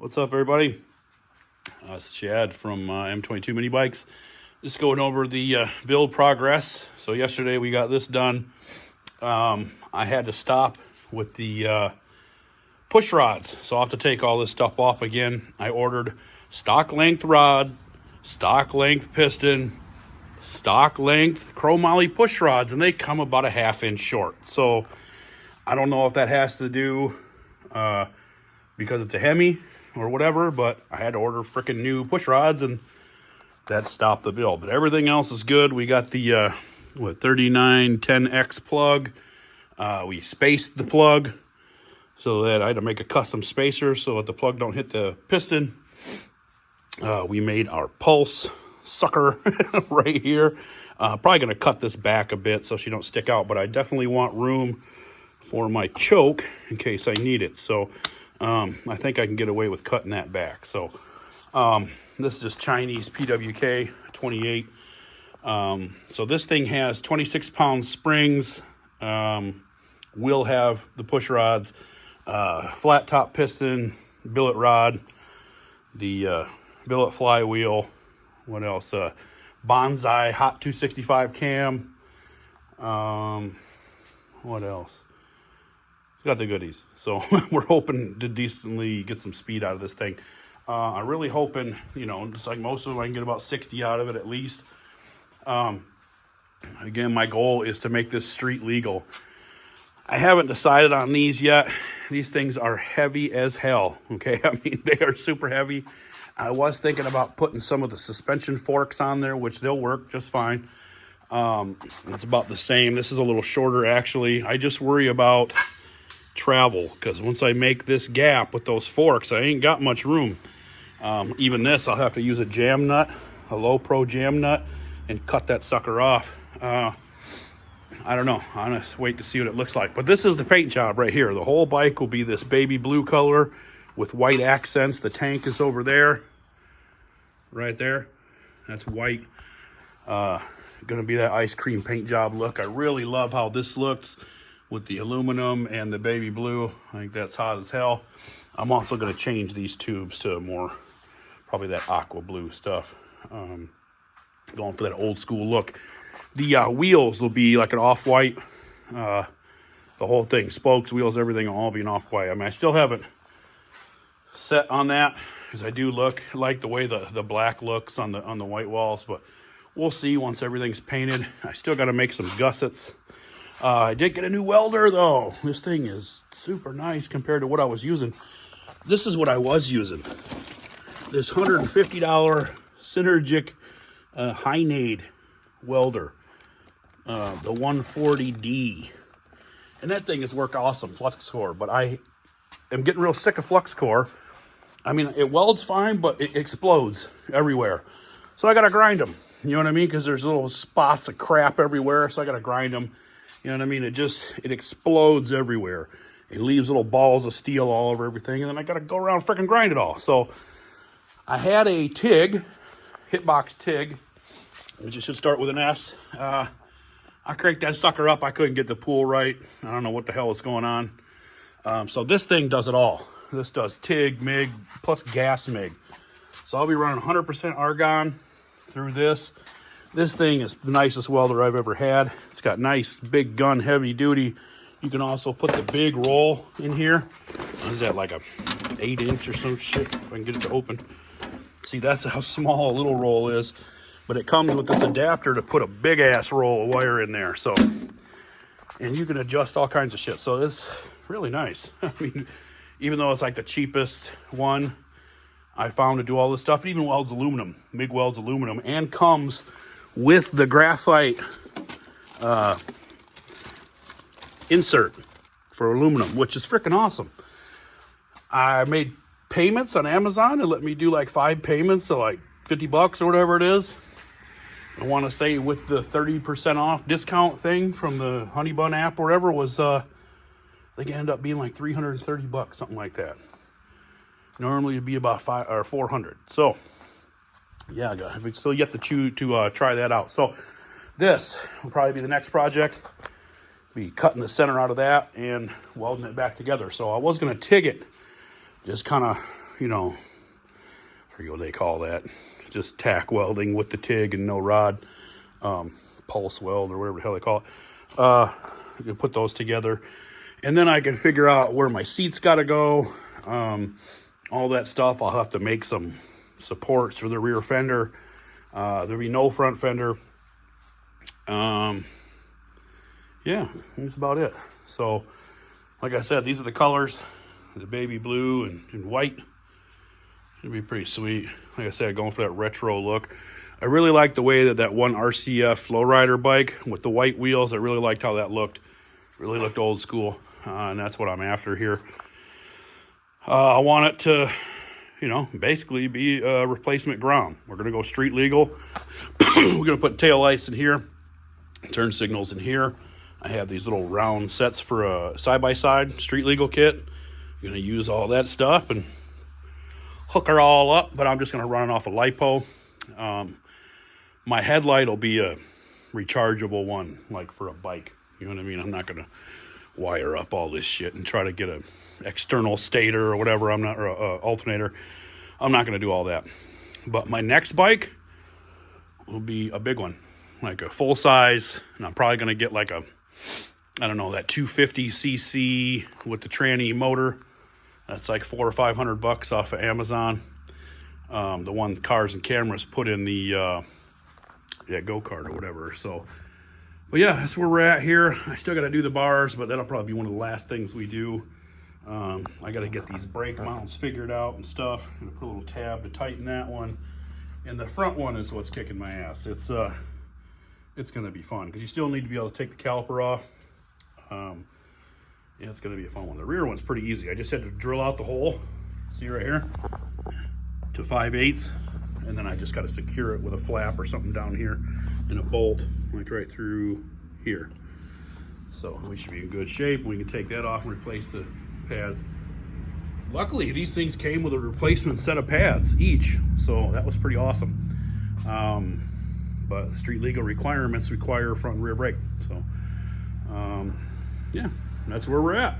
What's up, everybody? It's Chad from M22 Minibikes. Just going over the build progress. So yesterday we got this done. I had to stop with the push rods, so I'll have to take all this stuff off again. I ordered stock length rod, stock length piston, stock length chromoly push rods, and they come about a ½ inch short. So I don't know if that has to do because it's a Hemi or whatever, but I had to order freaking new push rods, and that stopped the build. But everything else is good. We got the 3910X plug. We spaced the plug so that I had to make a custom spacer so that the plug don't hit the piston. We made our pulse sucker right here. Probably going to cut this back a bit so she don't stick out, but I definitely want room for my choke in case I need it. So I think I can get away with cutting that back. So this is just Chinese PWK 28. So this thing has 26-pound springs. Will have the push rods, flat top piston, billet rod, the billet flywheel. What else? Bonsai hot 265 cam. What else? It's got the goodies. So we're hoping to decently get some speed out of this thing. I'm really hoping, just like most of them, I can get about 60 out of it at least. Again, my goal is to make this street legal. I haven't decided on these yet. These things are heavy as hell, okay? I mean, they are super heavy. I was thinking about putting some of the suspension forks on there, which they'll work just fine. It's about the same. This is a little shorter, actually. I just worry about travel, because once I make this gap with those forks, I ain't got much room. Even this, I'll have to use a jam nut, a low pro jam nut, and cut that sucker off. I don't know. I'm gonna wait to see what it looks like. But this is the paint job right here. The whole bike will be this baby blue color with white accents. The tank is over there, right there. That's white. Gonna be that ice cream paint job look. I really love how this looks with the aluminum and the baby blue. I think that's hot as hell. I'm also gonna change these tubes to more, probably that aqua blue stuff. Going for that old school look. The wheels will be like an off-white. The whole thing, spokes, wheels, everything will all be an off-white. I mean, I still haven't set on that because I do like the way the black looks on the white walls, but we'll see once everything's painted. I still got to make some gussets. I did get a new welder though. This thing is super nice compared to what I was using. This is what I was using. This $150 Synergic Hynade welder, the 140D, and that thing has worked awesome, flux core. But I am getting real sick of flux core. I mean, it welds fine, but it explodes everywhere. So I gotta grind them. You know what I mean? Because there's little spots of crap everywhere. So I gotta grind them. You know what I mean? It explodes everywhere. It leaves little balls of steel all over everything, and then I gotta go around and freaking grind it all. So I had a TIG, Hitbox TIG, which should start with an S. I cranked that sucker up. I couldn't get the pool right. I don't know what the hell is going on. So this thing does it all. This does TIG, MIG, plus gas MIG. So I'll be running 100% argon through this. This thing is the nicest welder I've ever had. It's got nice big gun, heavy duty. You can also put the big roll in here. What is that, like a 8-inch or some shit? If I can get it to open. See, that's how small a little roll is. But it comes with this adapter to put a big ass roll of wire in there. So, and you can adjust all kinds of shit. So it's really nice. I mean, even though it's like the cheapest one I found to do all this stuff, it even welds aluminum, MIG welds aluminum, and comes with the graphite insert for aluminum, which is freaking awesome. I made payments on Amazon. It let me do like 5 payments of like $50 or whatever it is. I want to say with the 30% off discount thing from the Honey Bun app or whatever was, I think it ended up being like $330, something like that. Normally it'd be about 500 or 400. So yeah, I've still yet to try that out. So this will probably be the next project. Be cutting the center out of that and welding it back together. So I was going to TIG it, just kind of you know, I forget what they call that. Just tack welding with the TIG and no rod. Pulse weld or whatever the hell they call it. You can put those together. And then I can figure out where my seats got to go. All that stuff. I'll have to make some supports for the rear fender. There'll be no front fender. Yeah, that's about it. So, like I said, these are the colors. The baby blue and white. It'll be pretty sweet. Like I said, going for that retro look. I really like the way that one RCF Flowrider bike with the white wheels. I really liked how that looked. Really looked old school. And that's what I'm after here. I want it to, you know, basically be a replacement Grom. We're going to go street legal. We're going to put tail lights in here. Turn signals in here. I have these little round sets for a side-by-side street legal kit. I'm going to use all that stuff and hook her all up, but I'm just going to run it off a LiPo. My headlight will be a rechargeable one, like for a bike. You know what I mean? I'm not going to wire up all this shit and try to get an external stator or whatever. I'm not, or a alternator. I'm not going to do all that. But my next bike will be a big one, like a full size. And I'm probably going to get like a, I don't know, that 250cc with the tranny motor. That's like $400 or $500 off of Amazon. The one Cars and Cameras put in the go-kart or whatever. So, but yeah, that's where we're at here. I still got to do the bars, but that'll probably be one of the last things we do. I got to get these brake mounts figured out and stuff. I'm gonna put a little tab to tighten that one. And the front one is what's kicking my ass. It's gonna be fun because you still need to be able to take the caliper off. Yeah, it's gonna be a fun one. The rear one's pretty easy. I just had to drill out the hole, see right here, to 5/8, and then I just got to secure it with a flap or something down here and a bolt like right through here. So we should be in good shape. We can take that off and replace the pads. Luckily, these things came with a replacement set of pads each, so that was pretty awesome. But street legal requirements require front and rear brake. So yeah, that's where we're at.